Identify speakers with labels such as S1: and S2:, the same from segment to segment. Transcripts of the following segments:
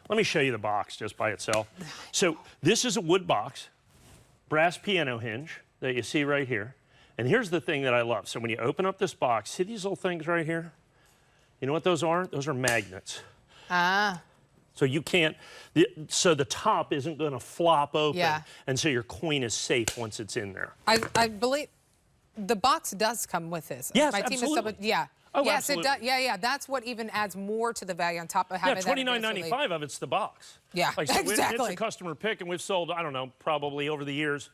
S1: Let me show you the box just by itself. So this is a wood box, brass piano hinge that you see right here. And here's the thing that I love. So when you open up this box, see these little things right here? You know what those are? Those are magnets.
S2: Ah.
S1: So you can't, so the top isn't going to flop open.
S2: Yeah.
S1: And so your coin is safe once it's in there.
S2: I believe the box does come with this.
S1: Yes,
S2: My team
S1: absolutely.
S2: is yeah.
S1: Oh,
S2: yes,
S1: absolutely.
S2: It does. Yeah. That's what even adds more to the value on top of having that.
S1: $29.95 of it's the box.
S2: Yeah,
S1: like, so
S2: exactly.
S1: It's a customer pick, and we've sold, I don't know, probably over the years,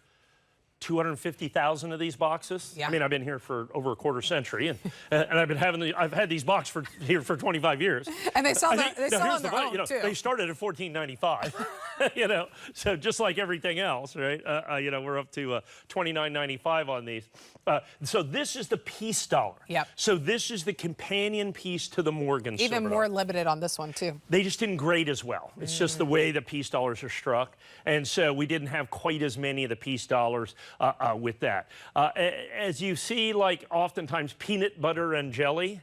S1: 250,000 of these boxes.
S2: Yeah.
S1: I mean, I've been here for over a quarter century, and I've had these boxes here for 25 years.
S2: And they sell them on their own,
S1: too. They started at $14.95. You know, so just like everything else, right? You know, we're up to $29.95 on these. So this is the piece dollar.
S2: Yep.
S1: So this is the companion piece to the Morgan silver
S2: Even
S1: dollar.
S2: more limited on this one too.
S1: They just didn't grade as well. It's just the way the piece dollars are struck. And so we didn't have quite as many of the piece dollars with that. As you see, like oftentimes peanut butter and jelly,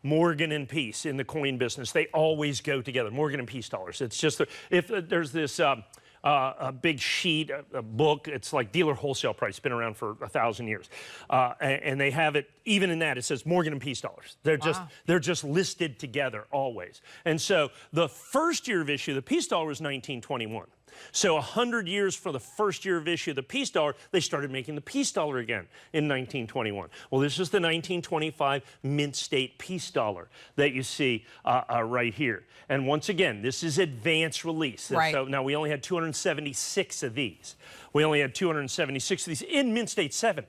S1: Morgan and piece in the coin business, they always go together. Morgan and piece dollars. It's just, if there's this a big sheet, a book, it's like dealer wholesale price, it's been around for 1,000 years. And they have it, even in that, it says Morgan and piece dollars. They're just listed together always. And so the first year of issue, the piece dollar was 1921. So 100 years for the first year of issue of the piece dollar, they started making the piece dollar again in 1921. Well, this is the 1925 mint state piece dollar that you see right here. And once again, this is advanced release.
S2: Right.
S1: So now we only had 276 of these. We only had 276 of these in mint state 70.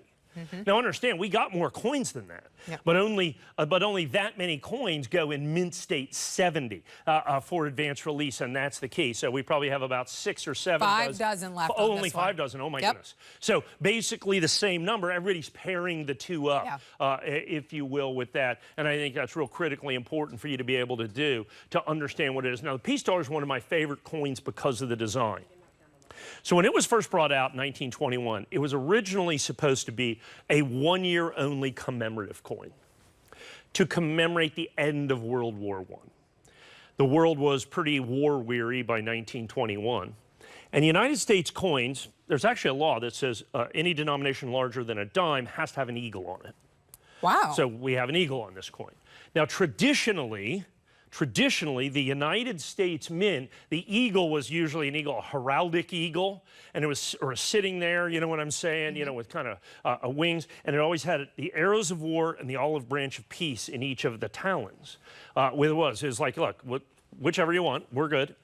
S1: Now understand, we got more coins than that, but only that many coins go in mint state 70 for advanced release, and that's the key. So we probably have about 6 or 7
S2: 5 dozen left.
S1: Oh, only 5 dozen. Oh my goodness. So basically the same number. Everybody's pairing the two up, if you will, with that. And I think that's real critically important for you to be able to do to understand what it is. Now the piece dollar is one of my favorite coins because of the design. So when it was first brought out in 1921, it was originally supposed to be a one-year-only commemorative coin to commemorate the end of World War I. The world was pretty war-weary by 1921. And United States coins, there's actually a law that says any denomination larger than a dime has to have an eagle on it.
S2: Wow.
S1: So we have an eagle on this coin. Now, traditionally, the United States Mint, the eagle was usually an eagle, a heraldic eagle, and it was sitting there, you know what I'm saying, you know, with kind of wings, and it always had the arrows of war and the olive branch of peace in each of the talons. It was like, look, whichever you want, we're good.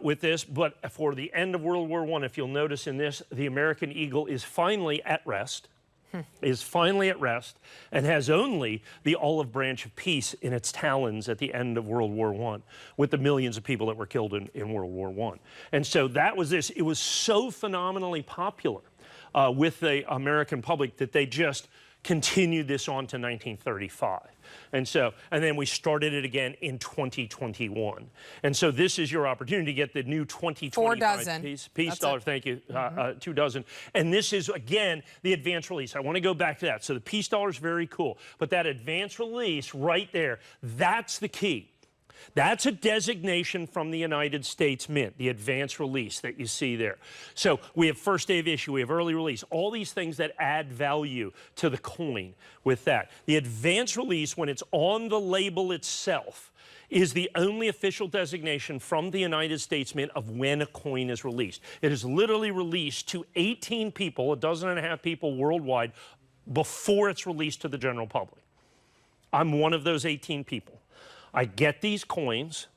S1: With this, but for the end of World War I, if you'll notice in this, the American eagle is finally at rest. Is finally at rest and has only the olive branch of peace in its talons at the end of World War I with the millions of people that were killed in World War I. And so that was this. It was so phenomenally popular with the American public that they just continued this on to 1935. And then we started it again in 2021. And so this is your opportunity to get the new 2025 piece dollar. Thank you. 2 dozen. And this is, again, the advanced release. I want to go back to that. So the piece dollar is very cool. But that advanced release right there, that's the key. That's a designation from the United States Mint, the advanced release that you see there. So we have first day of issue, we have early release, all these things that add value to the coin with that. The advanced release, when it's on the label itself, is the only official designation from the United States Mint of when a coin is released. It is literally released to 18 people, 12.5 people worldwide, before it's released to the general public. I'm one of those 18 people. I get these coins.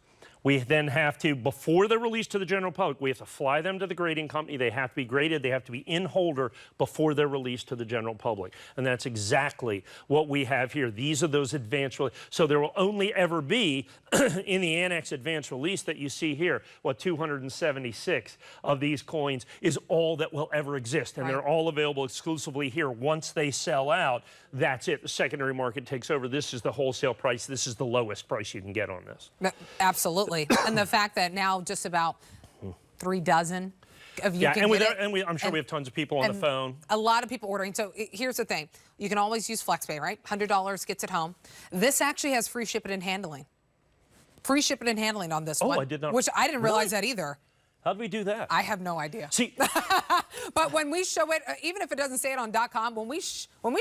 S1: We then have to, before they're released to the general public, we have to fly them to the grading company. They have to be graded. They have to be in holder before they're released to the general public. And that's exactly what we have here. These are those advanced release. So there will only ever be, in the ANACS advanced release that you see here, 276 of these coins is all that will ever exist. And they're all available exclusively here. Once they sell out, that's it. The secondary market takes over. This is the wholesale price. This is the lowest price you can get on this.
S2: Absolutely. And the fact that now just about 3 dozen of you can get it.
S1: I'm sure we have tons of people on the phone.
S2: A lot of people ordering. So here's the thing. You can always use FlexPay, right? $100 gets it home. This actually has free shipping and handling. Free shipping and handling on this one.
S1: I did not.
S2: Which I didn't realize that either.
S1: How did we do that?
S2: I have no idea.
S1: See,
S2: but when we show it, even if it doesn't say it on .com, when we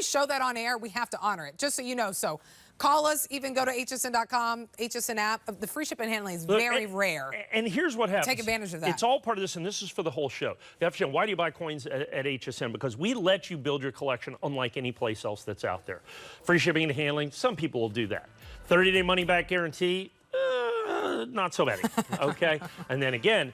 S2: show that on air, we have to honor it, just so you know. So call us, even go to hsn.com, HSN app. The free shipping and handling is very rare.
S1: And here's what happens.
S2: Take advantage of that.
S1: It's all part of this, and this is for the whole show. You have to know, why do you buy coins at HSN? Because we let you build your collection unlike any place else that's out there. Free shipping and handling, some people will do that. 30-day money-back guarantee, not so many, okay? And then again,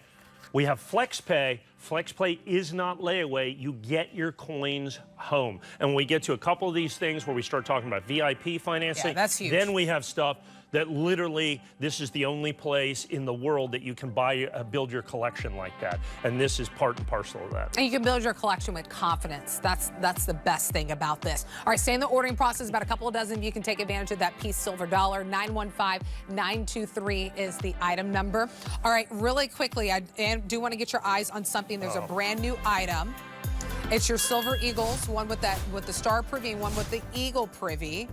S1: we have FlexPay. FlexPay is not layaway. You get your coins home. And when we get to a couple of these things where we start talking about VIP financing,
S2: that's huge.
S1: Then we have stuff that literally, this is the only place in the world that you can buy, build your collection like that. And this is part and parcel of that.
S2: And you can build your collection with confidence. That's the best thing about this. All right, stay in the ordering process. About a couple of dozen of you can take advantage of that piece silver dollar. 915923 is the item number. All right, really quickly, I do want to get your eyes on something. There's a brand new item. It's your silver eagles, one with the star privy and one with the eagle privy,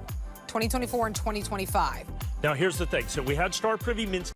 S2: 2024 and 2025.
S1: Now, here's the thing. So we had Star Privy Mints.